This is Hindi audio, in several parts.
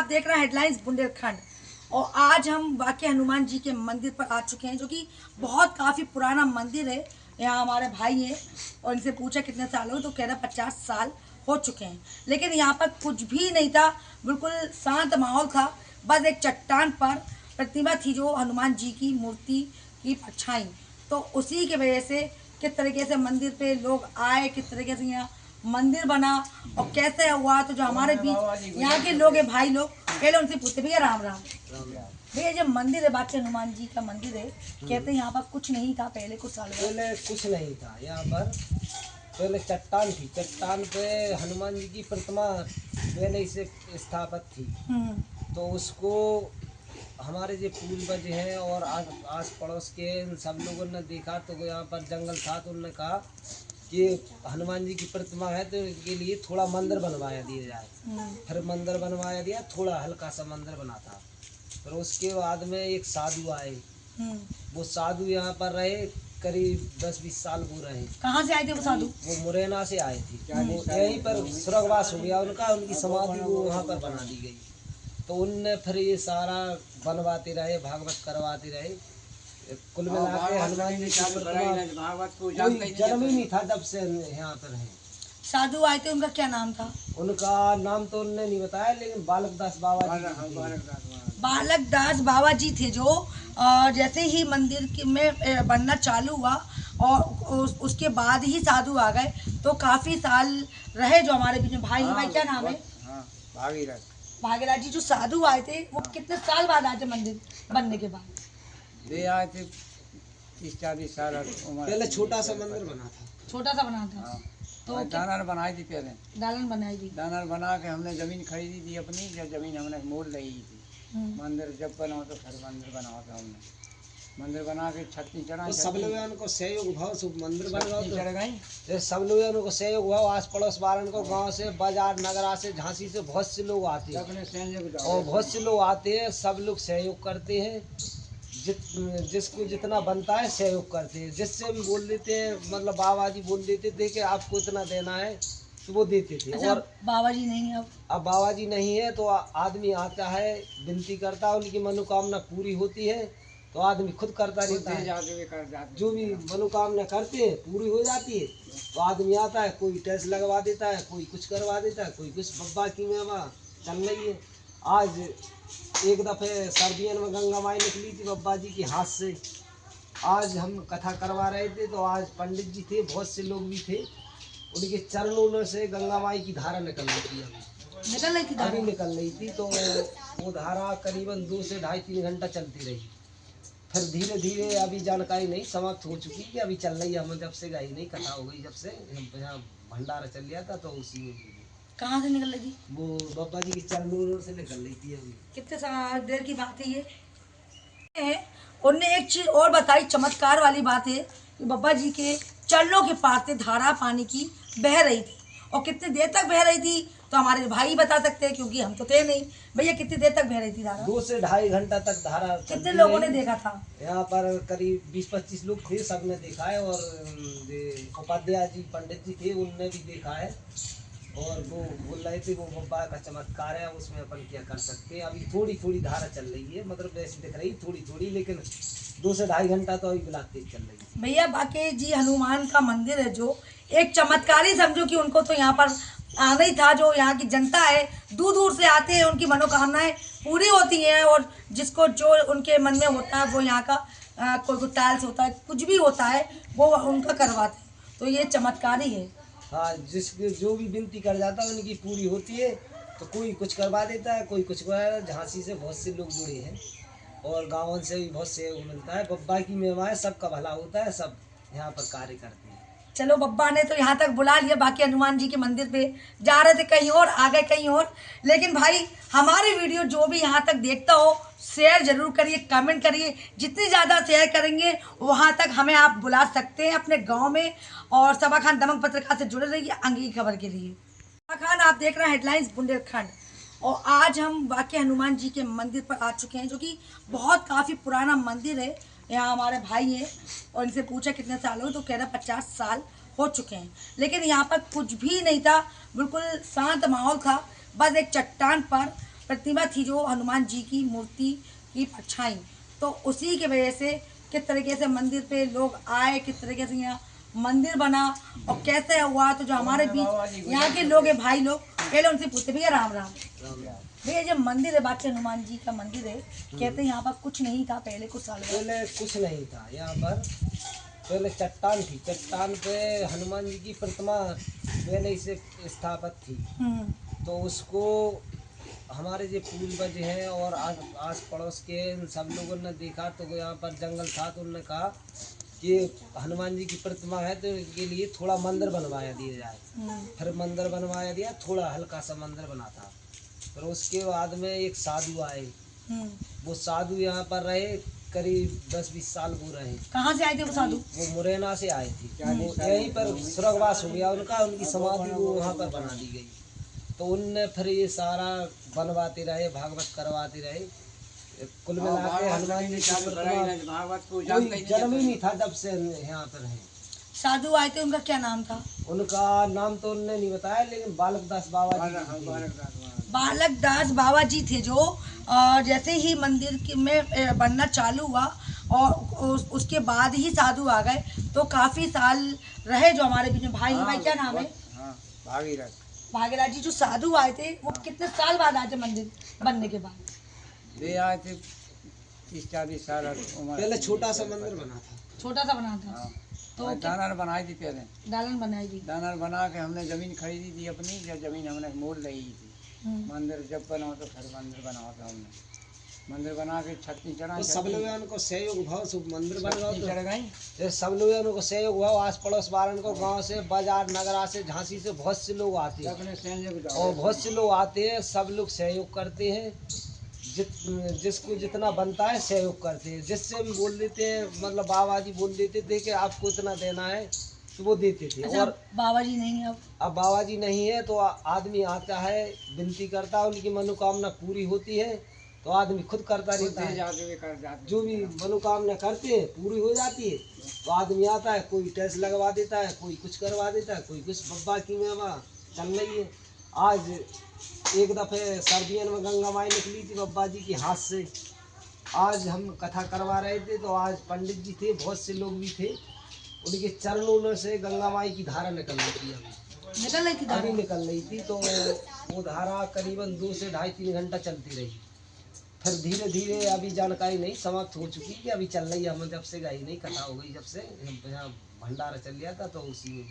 आप देख रहे हैं हेडलाइंस बुंदेलखंड। और आज हम वाकई हनुमान जी के मंदिर पर आ चुके हैं, जो कि बहुत काफ़ी पुराना मंदिर है। यहाँ हमारे भाई हैं और इनसे पूछा कितने साल हो, तो कह रहे 50 साल हो चुके हैं। लेकिन यहाँ पर कुछ भी नहीं था, बिल्कुल शांत माहौल था। बस एक चट्टान पर प्रतिमा थी, जो हनुमान जी की मूर्ति की परछाई। तो उसी की वजह से किस तरीके से मंदिर पे लोग आए, किस तरीके से यहाँ मंदिर बना और कैसे हुआ। तो जो हमारे बीच यहाँ के लोग हैं, भाई लोग, पहले उनसे पूछते, भैया राम राम। भैया जब मंदिर है, बाकी हनुमान जी का मंदिर है, कहते हैं यहाँ पर कुछ नहीं था पहले, कुछ साल पहले कुछ नहीं था यहाँ पर। पहले चट्टान थी, चट्टान पे हनुमान जी की प्रतिमा पहले से स्थापित थी। तो उसको हमारे जो पूर्वज हैं और आस पड़ोस के सब लोगों ने देखा, तो यहाँ पर जंगल था, तो उन्होंने कहा कि हनुमान जी की प्रतिमा है तो इनके लिए थोड़ा मंदिर बनवाया दिया जाए। फिर मंदिर बनवाया दिया, थोड़ा हल्का सा मंदिर बना था। फिर उसके बाद में एक साधु आए। वो साधु यहाँ पर रहे करीब 10-20 साल वो रहे। कहाँ से आए थे वो साधु? वो मुरैना से आए थे। वो यहीं पर स्वर्गवास हो गया उनका, उनकी समाधि वो वहाँ पर बना दी गई। तो उनने फिर ये सारा बनवाते रहे, भागवत करवाते रहे। कुल मिला के हनुमान जी की प्रतिमा कोई जन्म ही नहीं था जब से यहाँ पर है। साधु आए थे, उनका क्या नाम था? उनका नाम तो उन्होंने नहीं बताया, लेकिन बालकदास बाबा जी। बालकदास बाबा जी थे, जो जैसे ही मंदिर में बनना चालू हुआ और उसके बाद ही साधु आ गए। तो काफ़ी साल रहे जो हमारे बीच में। भाई भाई क्या नाम है? भागीरथ जी। जो साधु आए थे वो कितने साल बाद आए थे मंदिर बनने के बाद? वे आए थे 30-40 साल उम्र। पहले छोटा सा मंदिर बना था। छोटा सा बना था। तो दानर बनाई थी पहले। दालन बनाई थी। दानर बना के हमने जमीन खरीदी थी अपनी, जब जमीन हमने मोल ली थी। मंदिर जब बनाओ तो फिर मंदिर बनाओ था हमने। मंदिर बना के छत्ती चढ़ा, तो सब लोगों को सहयोग भाव से मंदिर बन गया। चढ़ गई। तो सब लोगों को सहयोग भाव, आस पड़ोस वालों को, गांव से, बाजार, नगरा से, झांसी से बहुत से लोग आते हैं और बहुत से लोग आते हैं। सब लोग सहयोग करते हैं, जिसको जितना बनता है सहयोग करते हैं। जिससे भी बोल देते हैं, मतलब बाबा जी बोल देते थे कि आपको इतना देना है, तो वो देते थे। अच्छा, और बाबा जी नहीं है अब बाबा जी नहीं है तो आदमी आता है, विनती करता है, उनकी मनोकामना पूरी होती है तो आदमी खुद करता रहता है। जो भी मनोकामना करते हैं पूरी हो जाती है तो आदमी आता है, कोई टेस्ट लगवा देता है, कोई कुछ करवा देता है, कोई कुछ। बब्बा की मेवा चल रही है। आज एक दफ़े सर्दियों में गंगा माई निकली थी बब्बा जी के हाथ से। आज हम कथा करवा रहे थे तो आज पंडित जी थे, बहुत से लोग भी थे, उनके चरणों से गंगा माई की धारा निकल रही थी। अभी निकल रही थी। तो वो धारा करीबन 2 से 2.5-3 घंटा चलती रही। फिर धीरे धीरे अभी जानकारी नहीं समाप्त हो चुकी कि अभी चल रही है। हम जब से गई नहीं, कथा हो गई जब से, यहाँ भंडारा चल गया था तो उसी में। कहाँ से निकल रही थी? वो बाबा जी की चरणों से निकल रही थी। अभी कितने देर की बात है ये? उनने एक चीज और बताई, चमत्कार वाली बात है कि बाबा जी के चरणों के पास से धारा पानी की बह रही थी। और कितनी देर तक बह रही थी तो हमारे भाई बता सकते हैं, क्योंकि हम तो थे नहीं। भैया कितनी देर तक बह रही थी धारा? 2 से 2.5 घंटा तक धारा। कितने लोगों ने देखा था? यहाँ पर करीब 20-25 लोग थे, सबने देखा है। और उपाध्याय जी पंडित जी थे, उनने भी देखा है। और वो बोल रहे थे वो बाबा का चमत्कार है, उसमें अपन क्या कर सकते हैं। अभी थोड़ी थोड़ी धारा चल रही है, मतलब वैसे दिख रही थोड़ी थोड़ी, लेकिन 2 से 2.5 घंटा तो अभी बिल्कुल तेज चल रही है। भैया बाकी जी हनुमान का मंदिर है, जो एक चमत्कारी समझो कि उनको तो यहाँ पर आना ही था। जो यहाँ की जनता है दूर दूर से आते हैं, उनकी मनोकामनाएं पूरी होती हैं। और जिसको जो उनके मन में होता है वो यहाँ का कोई टाइल्स होता है, कुछ भी होता है, वो उनका करवाते हैं। तो ये चमत्कारी है। हाँ, जिसके जो भी विनती कर जाता है उनकी पूरी होती है। तो कोई कुछ करवा देता है, कोई कुछ करवा। झांसी से बहुत से लोग जुड़े हैं और गाँव से भी बहुत सहयोग मिलता है। बब्बा की मेवाएं, सबका भला होता है, सब यहाँ पर कार्य करते हैं। चलो, बब्बा ने तो यहाँ तक बुला लिया, बाकी हनुमान जी के मंदिर पे जा रहे थे कहीं और, आ गए कहीं और। लेकिन भाई हमारी वीडियो जो भी यहाँ तक देखता हो, शेयर जरूर करिए, कमेंट करिए। जितनी ज़्यादा शेयर करेंगे वहाँ तक हमें आप बुला सकते हैं अपने गांव में। और सबा खान दमक पत्रकार से जुड़े रहिए आगे की खबर के लिए। सबा खान, आप देख रहे हैं हेडलाइंस बुंदेलखंड। और आज हम वाकई हनुमान जी के मंदिर पर आ चुके हैं, जो कि बहुत काफ़ी पुराना मंदिर है। यहाँ हमारे भाई हैं और इनसे पूछा कितने साल हो, तो कह रहे 50 साल हो चुके हैं। लेकिन यहाँ पर कुछ भी नहीं था, बिल्कुल शांत माहौल था। बस एक चट्टान पर प्रतिमा थी जो हनुमान जी की मूर्ति की परछाई, तो उसी की वजह से किस तरीके से मंदिर पे लोग आए, किस तरीके से यहाँ मंदिर बना और कैसे हुआ। तो जो हमारे बीच यहाँ के लोग हैं, भाई लोग, पहले उनसे पूछते भैया राम राम। भैया जब मंदिर है, बाकी हनुमान जी का मंदिर है, कहते हैं यहाँ पर कुछ नहीं था पहले, कुछ साल पहले कुछ नहीं था यहाँ पर। पहले चट्टान थी, चट्टान पे हनुमान जी की प्रतिमा पहले से स्थापित थी। तो उसको हमारे जो पूर्वज हैं और आस पड़ोस के इन सब लोगों ने देखा, तो यहाँ पर जंगल था, तो उन्होंने कहा कि हनुमान जी की प्रतिमा है तो इनके लिए थोड़ा मंदिर बनवाया दिया जाए। फिर मंदिर बनवाया दिया, थोड़ा हल्का सा मंदिर बना था। फिर उसके बाद में एक साधु आए, वो साधु यहाँ पर रहे करीब 10-20 साल वो रहे। कहाँ से आए थे वो साधु? वो मुरैना से आए थे। वो यहीं पर स्वर्गवास हो गया उनका, उनकी समाधि वो वहाँ पर बना दी गई। तो उनने फिर ये सारा बनवाते रहे, भागवत करवाते रहे। कुल मिला के हनुमान जी की प्रतिमा कोई जन्म ही नहीं था जब से यहाँ पर है। साधु आए थे, उनका क्या नाम था? उनका नाम तो उन्होंने नहीं बताया, लेकिन बालकदास बाबा जी। बालकदास बाबा जी थे जो जैसे ही मंदिर में बनना चालू हुआ और उसके बाद ही साधु आ गए, तो काफी साल रहे जो हमारे बीच में। भाई क्या नाम है? भागीरथ जी। जो साधु आए थे वो कितने साल बाद आए थे मंदिर बनने के बाद? वे आए थे 30-40 साल उम्र। पहले छोटा सा मंदिर बना था, छोटा सा बना था। तो दानर बनाई थी, पहले दालन बनाई थी। दानर बना के हमने जमीन खरीदी थी अपनी, जब जमीन हमने मोल ली थी। मंदिर जब बनाओ तो फिर मंदिर बनाओ था हमने। मंदिर बना के छत नहीं चढ़ा, तो सब लोगों को सहयोग भाव से मंदिर बन गया। चढ़ गई, तो सब लोगों को सहयोग भाव, आस पड़ोस वालों को, गांव से, बाजार, नगरा से, झांसी से बहुत से लोग आते हैं और बहुत से लोग आते हैं। सब लोग सहयोग करते हैं, जिसको जितना बनता है सहयोग करते हैं। जिससे भी बोल देते हैं, मतलब बाबा जी बोल देते थे कि आपको इतना देना है, तो वो देते थे। अच्छा, और बाबा जी नहीं है अब बाबा जी नहीं है तो आदमी आता है, विनती करता है, उनकी मनोकामना पूरी होती है तो आदमी खुद करता रहता है। जो भी मनोकामना करते हैं पूरी हो जाती है तो आदमी आता है, कोई टेस्ट लगवा देता है, कोई कुछ करवा देता है, कोई कुछ। बब्बा की मेवा चल रही है। आज एक दफ़े सर्दियों में गंगा माई निकली थी बब्बा जी के हाथ से। आज हम कथा करवा रहे थे तो आज पंडित जी थे, बहुत से लोग भी थे, उनके चरणों से गंगा माई की धारा निकल रही थी। अभी निकल रही थी। तो वो धारा करीबन 2 से 2.5-3 घंटा चलती रही। फिर धीरे धीरे अभी जानकारी नहीं समाप्त हो चुकी कि अभी चल रही है। हम जब से गई नहीं, कथा हो गई जब से, यहाँ भंडारा चल गया था तो उसी में।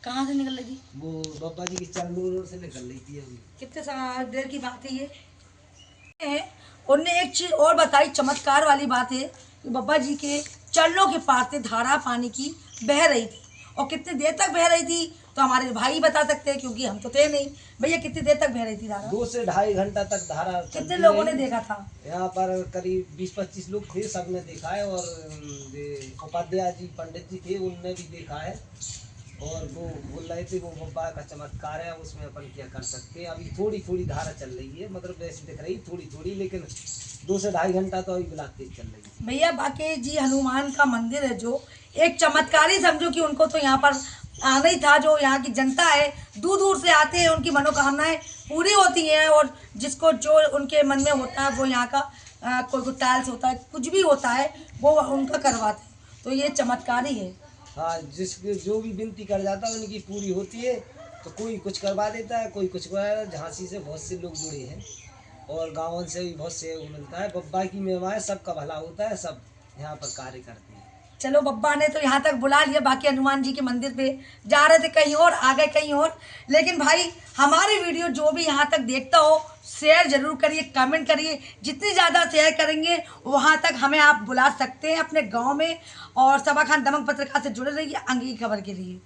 कहाँ से निकल रही थी? वो बाबा जी की चरणों से निकल रही थी। अभी कितने देर की बात है ये? उनने एक चीज और बताई, चमत्कार वाली बात है कि बाबा जी के चरणों के पास से धारा पानी की बह रही थी। और कितनी देर तक बह रही थी तो हमारे भाई बता सकते हैं, क्योंकि हम तो थे नहीं। भैया कितनी देर तक बह रही थी धारा? 2 से 2.5 घंटा तक धारा। कितने लोगों ने देखा था? यहाँ पर करीब 20-25 लोग थे, सबने देखा है। और उपाध्याय जी पंडित जी थे, उनने भी देखा है। और वो बोल रहे थे वो बाबा का चमत्कार है, उसमें अपन क्या कर सकते हैं। अभी थोड़ी थोड़ी धारा चल रही है, मतलब वैसे दिख रही थोड़ी थोड़ी, लेकिन 2 से 2.5 घंटा तो अभी बिल्कुल तेज चल रही है। भैया बाकी जी हनुमान का मंदिर है जो एक चमत्कारी समझो कि उनको तो यहाँ पर आना ही था। जो यहाँ की जनता है दूर दूर से आते हैं, उनकी मनोकामनाएं पूरी होती हैं। और जिसको जो उनके मन में होता है वो यहाँ का कोई टाइल्स होता है, कुछ भी होता है, वो उनका करवाते हैं। तो ये चमत्कारी है। हाँ, जिसके जो भी विनती कर जाता है उनकी पूरी होती है। तो कोई कुछ करवा देता है, कोई कुछ करवा। झांसी से बहुत से लोग जुड़े हैं और गाँव से भी बहुत सहयोग मिलता है। बब्बा की मेवाएं, सबका भला होता है, सब यहाँ पर कार्य करते हैं। चलो बब्बा ने तो यहाँ तक बुला लिया, बाकी हनुमान जी के मंदिर पे जा रहे थे कहीं और, आ गए कहीं और। लेकिन भाई हमारी वीडियो जो भी यहाँ तक देखता हो शेयर जरूर करिए, कमेंट करिए। जितनी ज़्यादा शेयर करेंगे वहाँ तक हमें आप बुला सकते हैं अपने गांव में। और सबा खान दमक पत्रकार से जुड़े रहिए आगे की खबर के लिए।